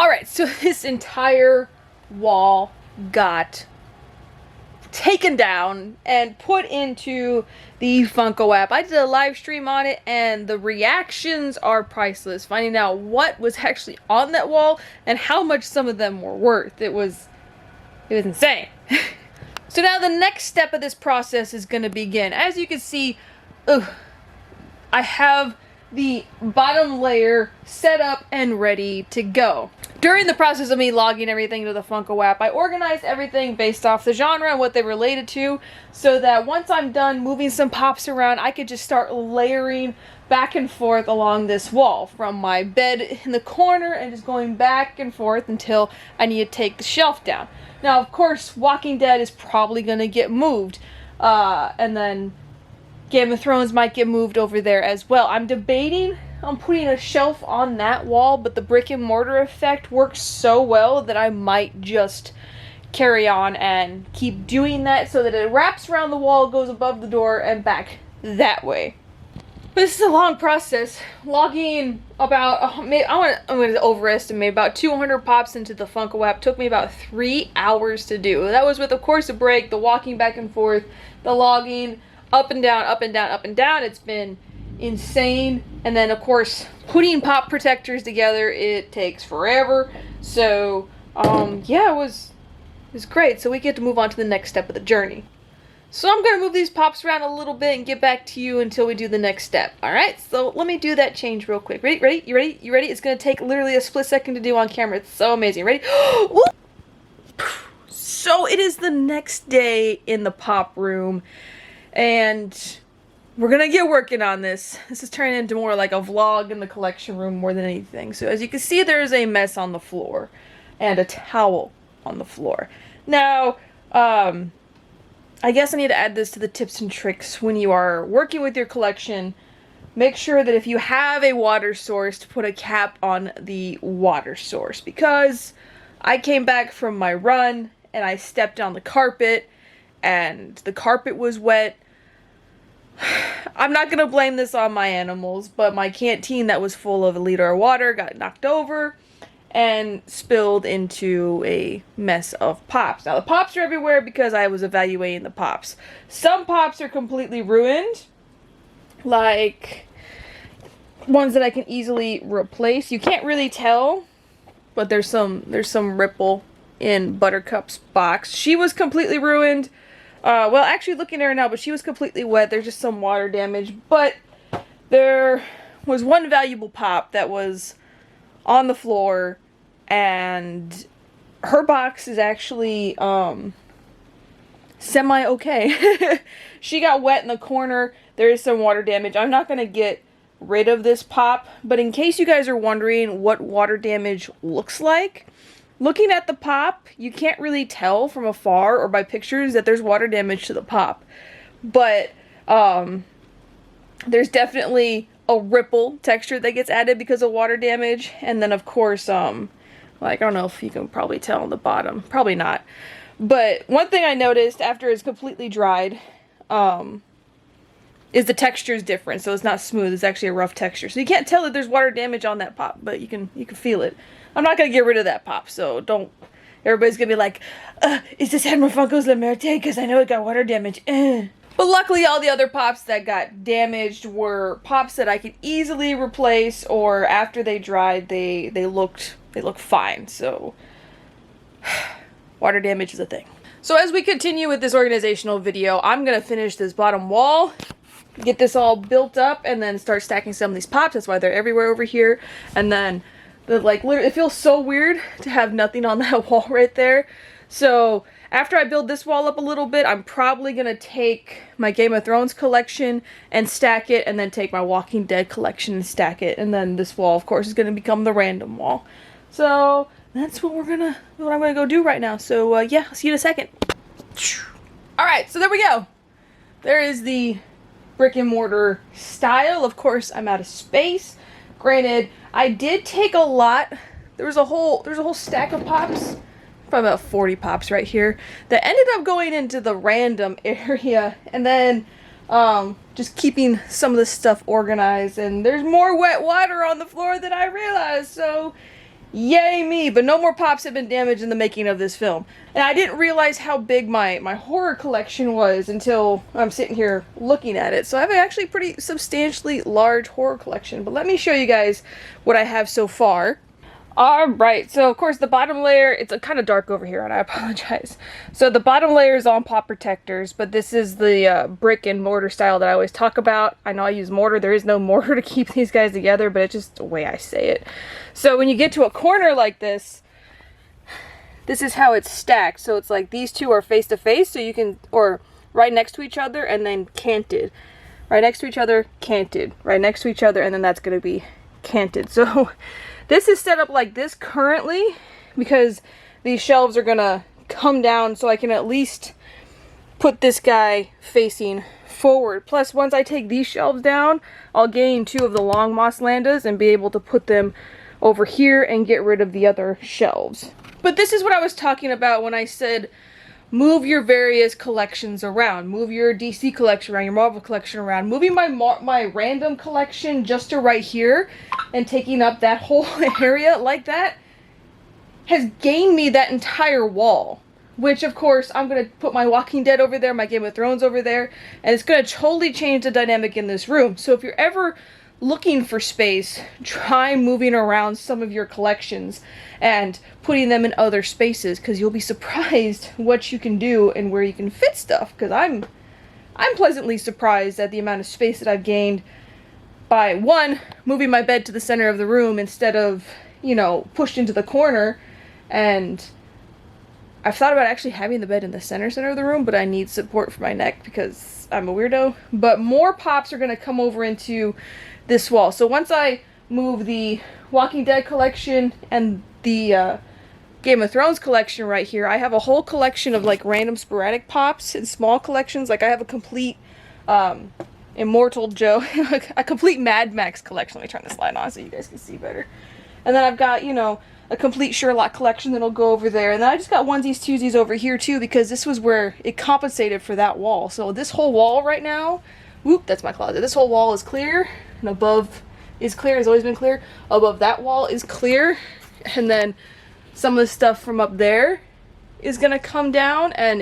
Alright, so this entire wall got taken down and put into the Funko app. I did a live stream on it and the reactions are priceless. Finding out what was actually on that wall and how much some of them were worth. It was insane. So now the next step of this process is going to begin. As you can see, I have the bottom layer set up and ready to go. During the process of me logging everything to the Funko app, I organized everything based off the genre and what they related to, so that once I'm done moving some pops around, I could just start layering back and forth along this wall, from my bed in the corner and just going back and forth until I need to take the shelf down. Now, of course, Walking Dead is probably going to get moved, and then Game of Thrones might get moved over there as well. I'm debating on putting a shelf on that wall, but the brick and mortar effect works so well that I might just carry on and keep doing that so that it wraps around the wall, goes above the door, and back that way. This is a long process. Logging about, I'm going to overestimate, about 200 pops into the Funko app took me about 3 hours to do. That was with, of course, a break, the walking back and forth, the logging, up and down, up and down, up and down. It's been insane. And then, of course, putting pop protectors together, it takes forever. So, yeah, it was great. So we get to move on to the next step of the journey. So I'm going to move these pops around a little bit and get back to you until we do the next step. Alright, so let me do that change real quick. Ready? You ready? You ready? It's going to take literally a split second to do on camera. It's so amazing. Ready? So it is the next day in the pop room, and we're going to get working on this. This is turning into more like a vlog in the collection room more than anything. So as you can see, there's a mess on the floor and a towel on the floor. Now, I guess I need to add this to the tips and tricks when you are working with your collection. Make sure that if you have a water source, to put a cap on the water source, because I came back from my run and I stepped on the carpet and the carpet was wet. I'm not going to blame this on my animals, but my canteen that was full of a liter of water got knocked over and spilled into a mess of pops. Now, the pops are everywhere because I was evaluating the pops. Some pops are completely ruined, like ones that I can easily replace. You can't really tell, but there's some ripple in Buttercup's box. She was completely ruined. Well, actually looking at her now, but she was completely wet. There's just some water damage, but there was one valuable pop that was on the floor, and her box is actually semi-okay. She got wet in the corner. There is some water damage. I'm not going to get rid of this pop, but in case you guys are wondering what water damage looks like, looking at the pop, you can't really tell from afar or by pictures that there's water damage to the pop. But there's definitely a ripple texture that gets added because of water damage. And then, of course, like, I don't know if you can probably tell on the bottom. Probably not. But one thing I noticed after it's completely dried is the texture is different. So it's not smooth. It's actually a rough texture. So you can't tell that there's water damage on that pop, but you can feel it. I'm not going to get rid of that pop, so don't... Everybody's going to be like, is this Admiral Funko's La Muerte? Because I know it got water damage. But luckily, all the other pops that got damaged were pops that I could easily replace, or after they dried, they looked fine. So, water damage is a thing. So as we continue with this organizational video, I'm going to finish this bottom wall, get this all built up, and then start stacking some of these pops. That's why they're everywhere over here. And then, like, literally, it feels so weird to have nothing on that wall right there. So after I build this wall up a little bit, I'm probably going to take my Game of Thrones collection and stack it, and then take my Walking Dead collection and stack it. And then this wall, of course, is going to become the random wall. So that's what I'm going to go do right now. So yeah, I'll see you in a second. Alright, so there we go. There is the brick and mortar style. Of course, I'm out of space. Granted, I did take a lot. There's a whole stack of pops. Probably about 40 pops right here that ended up going into the random area, and then just keeping some of this stuff organized. And there's more wet water on the floor than I realized, so Yay me, but no more pops have been damaged in the making of this film. And I didn't realize how big my horror collection was until I'm sitting here looking at it. So I have actually pretty substantially large horror collection. But let me show you guys what I have so far. Alright, so of course the bottom layer, it's kind of dark over here and I apologize. So the bottom layer is on pop protectors, but this is the brick and mortar style that I always talk about. I know I use mortar, there is no mortar to keep these guys together, but it's just the way I say it. So when you get to a corner like this, this is how it's stacked. So it's like these two are face to face, so you can, or right next to each other and then canted. Right next to each other, canted. Right next to each other, and then that's going to be canted. So this is set up like this currently because these shelves are gonna come down, so I can at least put this guy facing forward. Plus, once I take these shelves down, I'll gain 2 of the long moss landas and be able to put them over here and get rid of the other shelves. But this is what I was talking about when I said move your various collections around. Move your DC collection around, your Marvel collection around. Moving my random collection just to right here and taking up that whole area like that has gained me that entire wall. Which, of course, I'm going to put my Walking Dead over there, my Game of Thrones over there, and it's going to totally change the dynamic in this room. So if you're ever looking for space, try moving around some of your collections and putting them in other spaces, because you'll be surprised what you can do and where you can fit stuff. Because I'm pleasantly surprised at the amount of space that I've gained by, one, moving my bed to the center of the room instead of, you know, pushed into the corner. And I've thought about actually having the bed in the center of the room, but I need support for my neck because I'm a weirdo. But more pops are going to come over into this wall. So once I move the Walking Dead collection and the Game of Thrones collection right here, I have a whole collection of like random sporadic pops and small collections. Like I have a complete Immortal Joe, a complete Mad Max collection. Let me turn this light on so you guys can see better. And then I've got, you know, a complete Sherlock collection that'll go over there. And then I just got onesies, twosies over here too, because this was where it compensated for that wall. So this whole wall right now, whoop, that's my closet. This whole wall is clear, and above is clear, has always been clear. Above that wall is clear. And then some of the stuff from up there is gonna come down, and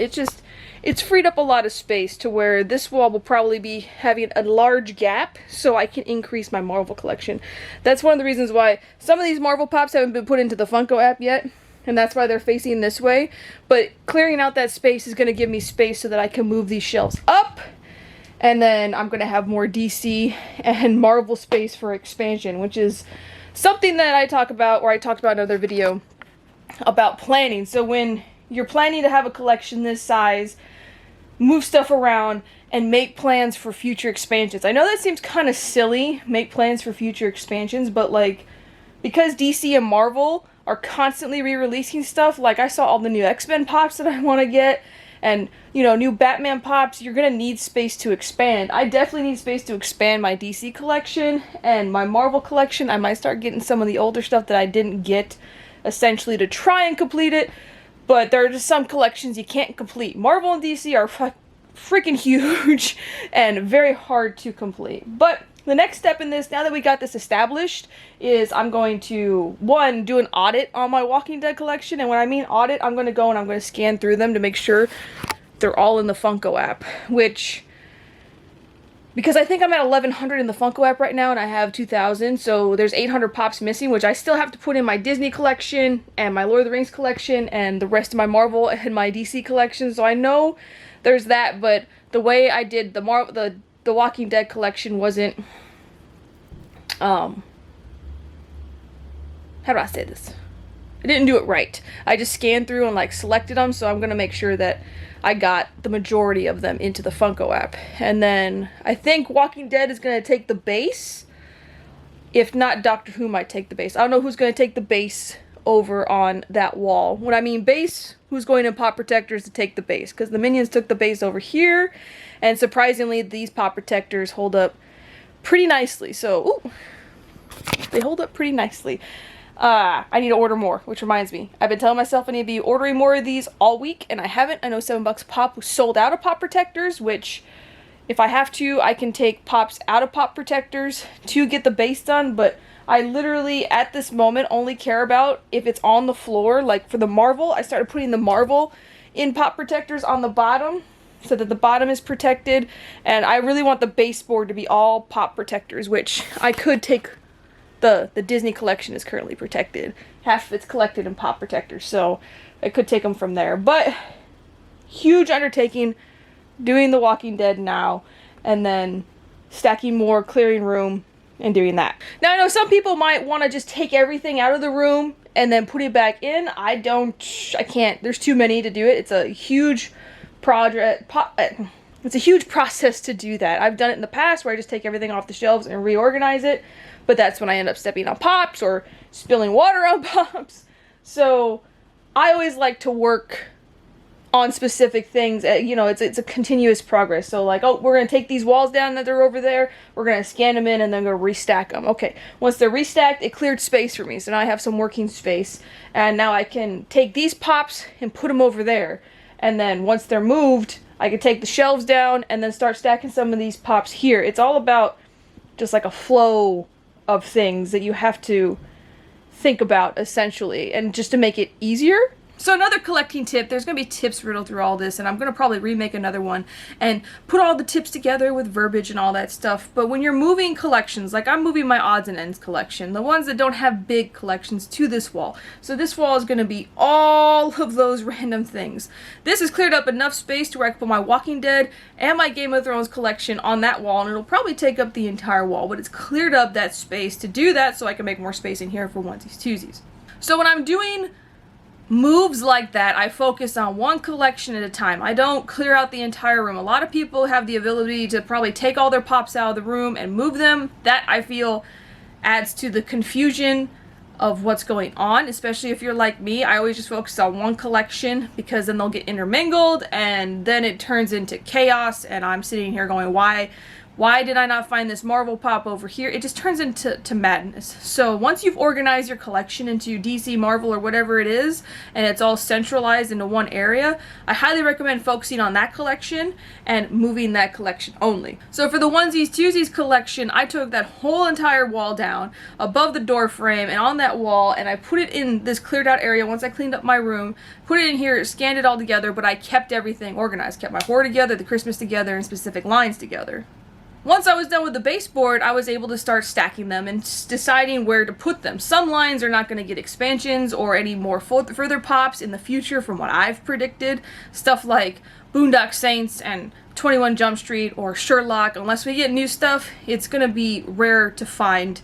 it's freed up a lot of space to where this wall will probably be having a large gap so I can increase my Marvel collection. That's one of the reasons why some of these Marvel pops haven't been put into the Funko app yet, and that's why they're facing this way. But clearing out that space is going to give me space so that I can move these shelves up, and then I'm going to have more DC and Marvel space for expansion, which is something that I talk about, or I talked about in another video, about planning. So when you're planning to have a collection this size, move stuff around and make plans for future expansions. I know that seems kind of silly, make plans for future expansions, but like, because DC and Marvel are constantly re-releasing stuff, like I saw all the new X-Men pops that I want to get, and, you know, new Batman pops, you're going to need space to expand. I definitely need space to expand my DC collection and my Marvel collection. I might start getting some of the older stuff that I didn't get, essentially to try and complete it. But there are just some collections you can't complete. Marvel and DC are freaking huge and very hard to complete. But the next step in this, now that we got this established, is I'm going to, one, do an audit on my Walking Dead collection. And when I mean audit, I'm going to go and I'm going to scan through them to make sure they're all in the Funko app. Which, because I think I'm at 1,100 in the Funko app right now, and I have 2,000, so there's 800 pops missing, which I still have to put in my Disney collection, and my Lord of the Rings collection, and the rest of my Marvel and my DC collection, so I know there's that, but the way I did the Walking Dead collection wasn't, how do I say this? I didn't do it right. I just scanned through and like selected them, so I'm gonna make sure that I got the majority of them into the Funko app. And then I think Walking Dead is gonna take the base. If not, Doctor Who might take the base. I don't know who's gonna take the base over on that wall. When I mean base, who's going in pop protectors to take the base? Because the Minions took the base over here, and surprisingly, these pop protectors hold up pretty nicely. So, ooh, they hold up pretty nicely. I need to order more, which reminds me. I've been telling myself I need to be ordering more of these all week, and I haven't. I know $7 a pop was sold out of pop protectors, which, if I have to, I can take pops out of pop protectors to get the base done, but I literally, at this moment, only care about if it's on the floor. Like for the Marvel, I started putting the Marvel in pop protectors on the bottom so that the bottom is protected. And I really want the baseboard to be all pop protectors, which I could take. The Disney collection is currently protected. Half of it's collected in pop protectors, so I could take them from there. But huge undertaking doing The Walking Dead now, and then stacking more, clearing room, and doing that. Now I know some people might want to just take everything out of the room and then put it back in. I can't. There's too many to do it. It's a huge project. It's a huge process to do that. I've done it in the past where I just take everything off the shelves and reorganize it, but that's when I end up stepping on pops or spilling water on pops. So I always like to work on specific things. You know, it's a continuous progress. So like, oh, we're going to take these walls down that they're over there. We're going to scan them in and then go restack them. Okay, once they're restacked, it cleared space for me. So now I have some working space. And now I can take these pops and put them over there. And then once they're moved, I can take the shelves down and then start stacking some of these pops here. It's all about just like a flow of things that you have to think about, essentially, and just to make it easier. So another collecting tip, there's going to be tips riddled through all this, and I'm going to probably remake another one and put all the tips together with verbiage and all that stuff. But when you're moving collections, like I'm moving my odds and ends collection, the ones that don't have big collections, to this wall. So this wall is going to be all of those random things. This has cleared up enough space to where I can put my Walking Dead and my Game of Thrones collection on that wall, and it'll probably take up the entire wall, but it's cleared up that space to do that so I can make more space in here for onesies, twosies. So when I'm doing moves like that, I focus on one collection at a time. I don't clear out the entire room. A lot of people have the ability to probably take all their pops out of the room and move them. That, I feel, adds to the confusion of what's going on, especially if you're like me. I always just focus on one collection because then they'll get intermingled and then it turns into chaos and I'm sitting here going, why did I not find this Marvel pop over here? It just turns into madness. So once you've organized your collection into DC, Marvel, or whatever it is, and it's all centralized into one area, I highly recommend focusing on that collection and moving that collection only. So for the onesies, twosies collection, I took that whole entire wall down above the door frame and on that wall, and I put it in this cleared out area once I cleaned up my room, put it in here, scanned it all together, but I kept everything organized, kept my horror together, the Christmas together, and specific lines together. Once I was done with the baseboard, I was able to start stacking them and deciding where to put them. Some lines are not going to get expansions or any more further pops in the future from what I've predicted. Stuff like Boondock Saints and 21 Jump Street or Sherlock. Unless we get new stuff, it's going to be rare to find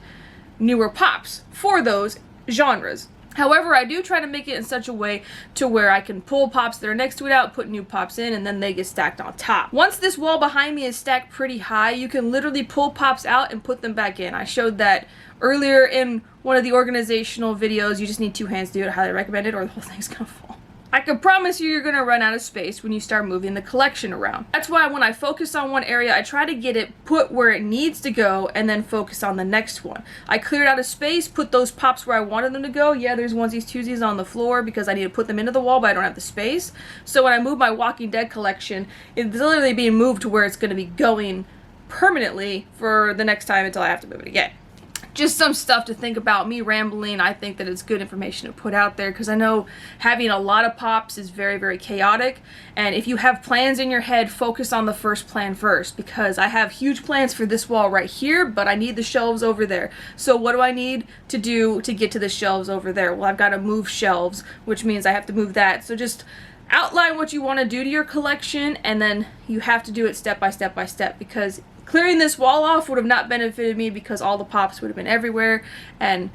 newer pops for those genres. However, I do try to make it in such a way to where I can pull pops that are next to it out, put new pops in, and then they get stacked on top. Once this wall behind me is stacked pretty high, you can literally pull pops out and put them back in. I showed that earlier in one of the organizational videos. You just need 2 hands to do it. I highly recommend it, or the whole thing's gonna fall. I can promise you're gonna run out of space when you start moving the collection around. That's why when I focus on one area, I try to get it put where it needs to go and then focus on the next one. I cleared out a space, put those pops where I wanted them to go. Yeah, there's onesies, twosies on the floor because I need to put them into the wall, but I don't have the space. So when I move my Walking Dead collection, it's literally being moved to where it's gonna be going permanently for the next time until I have to move it again. Just some stuff to think about. Me rambling, I think that it's good information to put out there because I know having a lot of pops is very, very chaotic. And if you have plans in your head, focus on the first plan first, because I have huge plans for this wall right here, but I need the shelves over there. So what do I need to do to get to the shelves over there? Well, I've got to move shelves, which means I have to move that. So just outline what you want to do to your collection, and then you have to do it step by step by step, because clearing this wall off would have not benefited me because all the pops would have been everywhere and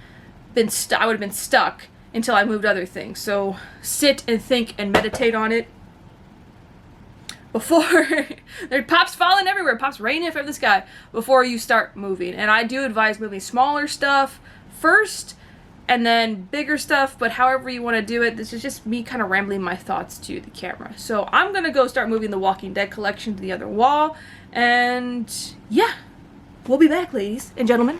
I would have been stuck until I moved other things. So sit and think and meditate on it before there are pops falling everywhere, pops raining from the sky before you start moving. And I do advise moving smaller stuff first and then bigger stuff, but however you want to do it. This is just me kind of rambling my thoughts to the camera. So I'm gonna go start moving the Walking Dead collection to the other wall, and yeah, we'll be back, ladies and gentlemen.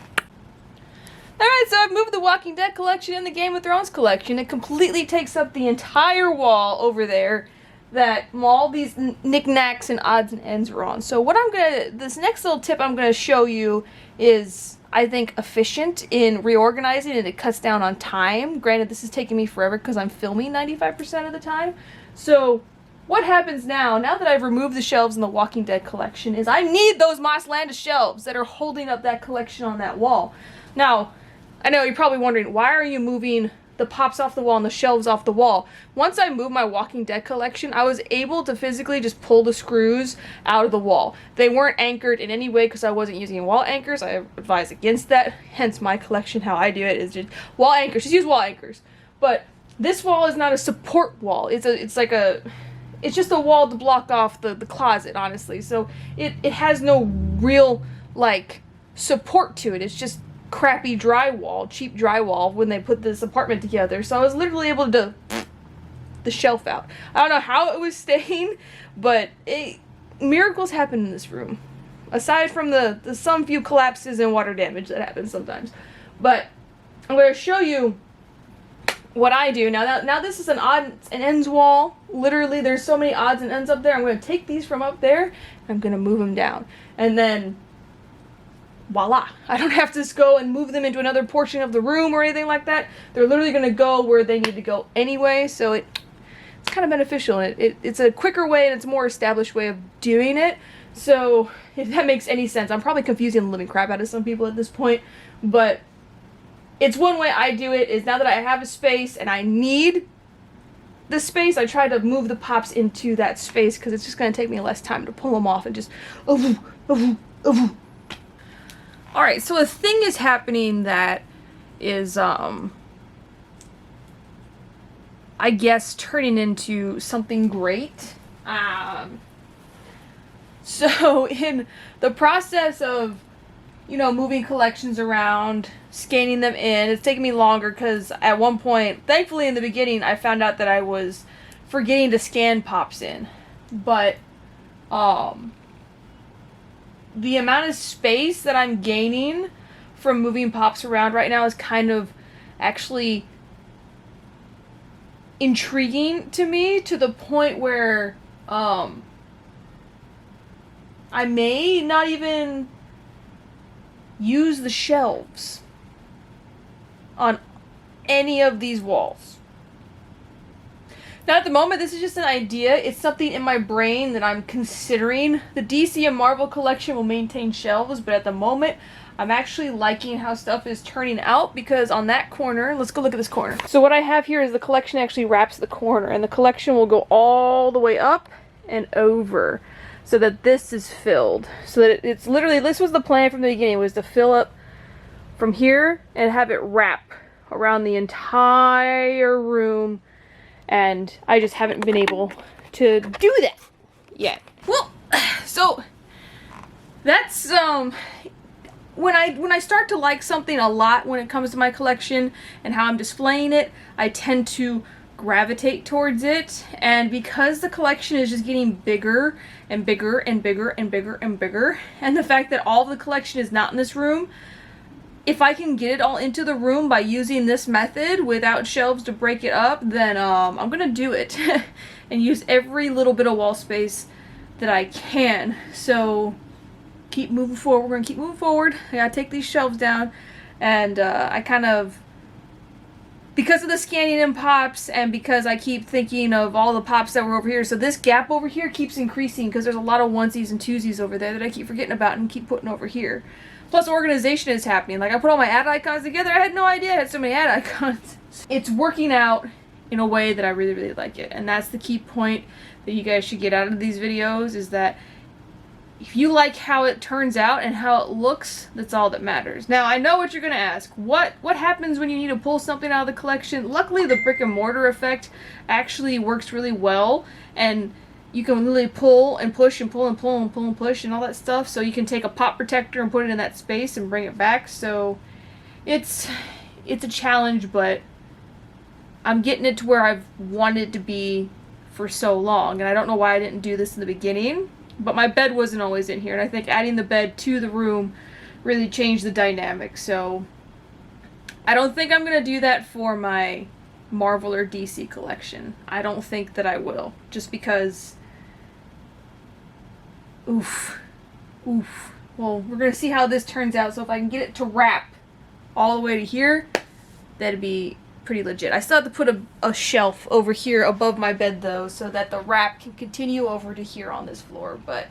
Alright, so I've moved the Walking Dead collection and the Game of Thrones collection. It completely takes up the entire wall over there that all these knickknacks and odds and ends are on. So what this next little tip I'm gonna show you is I think, efficient in reorganizing, and it cuts down on time. Granted, this is taking me forever because I'm filming 95% of the time. So what happens now that I've removed the shelves in the Walking Dead collection, is I need those Moss Landis shelves that are holding up that collection on that wall. Now, I know you're probably wondering, why are you moving the pops off the wall and the shelves off the wall? Once I moved my Walking Dead collection, I was able to physically just pull the screws out of the wall. They weren't anchored in any way because I wasn't using wall anchors. I advise against that. Hence my collection, how I do it is just wall anchors. Just use wall anchors. But this wall is not a support wall. It's just a wall to block off the closet, honestly. So it has no real, like, support to it. It's just crappy drywall, cheap drywall when they put this apartment together. So I was literally able to the shelf out. I don't know how it was staying, but miracles happen in this room. Aside from the some few collapses and water damage that happens sometimes. But I'm going to show you what I do. Now this is an odds and ends wall. Literally, there's so many odds and ends up there. I'm going to take these from up there, and I'm going to move them down. And then voila. I don't have to go and move them into another portion of the room or anything like that. They're literally going to go where they need to go anyway, so it's kind of beneficial. It's a quicker way, and it's a more established way of doing it. So if that makes any sense, I'm probably confusing the living crap out of some people at this point, but it's one way I do it. Is now that I have a space and I need the space, I try to move the pops into that space because it's just going to take me less time to pull them off and just Alright, so a thing is happening that is, I guess, turning into something great. So in the process of, moving collections around, scanning them in, it's taken me longer because at one point, thankfully in the beginning, I found out that I was forgetting to scan pops in. But, the amount of space that I'm gaining from moving pops around right now is kind of actually intriguing to me, to the point where I may not even use the shelves on any of these walls. Now at the moment, this is just an idea. It's something in my brain that I'm considering. The DC and Marvel collection will maintain shelves, but at the moment, I'm actually liking how stuff is turning out, because on that corner, let's go look at this corner. So what I have here is the collection actually wraps the corner, and the collection will go all the way up and over so that this is filled. So that it's literally, this was the plan from the beginning, was to fill up from here and have it wrap around the entire room. And I just haven't been able to do that yet. Well, so that's when I start to like something a lot when it comes to my collection and how I'm displaying it, I tend to gravitate towards it. And because the collection is just getting bigger and bigger and bigger and bigger and bigger, and the fact that all of the collection is not in this room, if I can get it all into the room by using this method without shelves to break it up, then I'm gonna do it and use every little bit of wall space that I can. So keep moving forward. We're gonna keep moving forward. I gotta take these shelves down, and I kind of, because of the scanning in pops and because I keep thinking of all the pops that were over here, so this gap over here keeps increasing because there's a lot of onesies and twosies over there that I keep forgetting about and keep putting over here. Plus, organization is happening. Like, I put all my ad icons together. I had no idea I had so many ad icons. It's working out in a way that I really, really like it. And that's the key point that you guys should get out of these videos, is that if you like how it turns out and how it looks, that's all that matters. Now, I know what you're going to ask. What happens when you need to pull something out of the collection? Luckily, the brick and mortar effect actually works really well. And you can literally pull and push and pull and pull and pull and push and all that stuff. So you can take a pop protector and put it in that space and bring it back. So it's a challenge, but I'm getting it to where I've wanted to be for so long. And I don't know why I didn't do this in the beginning, but my bed wasn't always in here. And I think adding the bed to the room really changed the dynamic. So I don't think I'm going to do that for my Marvel or DC collection. I don't think that I will, just because oof, well, we're gonna see how this turns out. So if I can get it to wrap all the way to here, that'd be pretty legit. I still have to put a shelf over here above my bed though, so that the wrap can continue over to here on this floor. But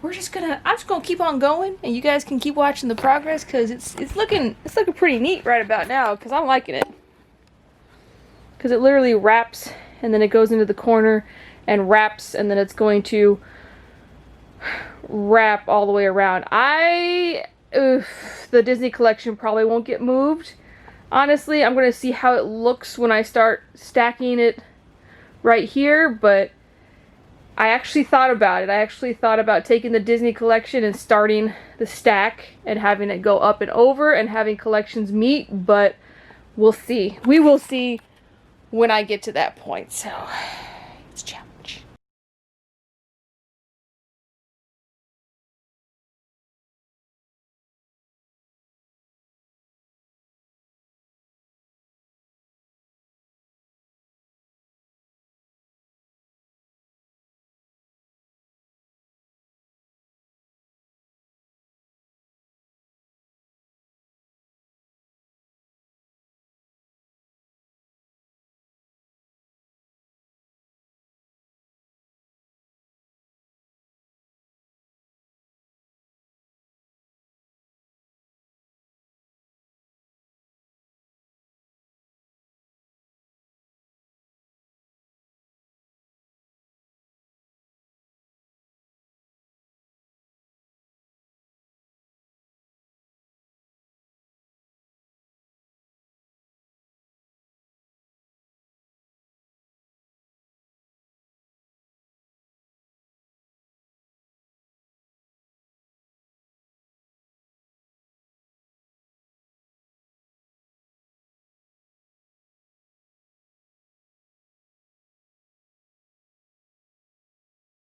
I'm just gonna keep on going, and you guys can keep watching the progress, because it's looking pretty neat right about now, because I'm liking it. Because it literally wraps, and then it goes into the corner, and wraps, and then it's going to wrap all the way around. The Disney collection probably won't get moved. Honestly, I'm gonna see how it looks when I start stacking it right here, but I actually thought about it. I actually thought about taking the Disney collection and starting the stack and having it go up and over and having collections meet, but we'll see. We will see when I get to that point. So, it's challenging.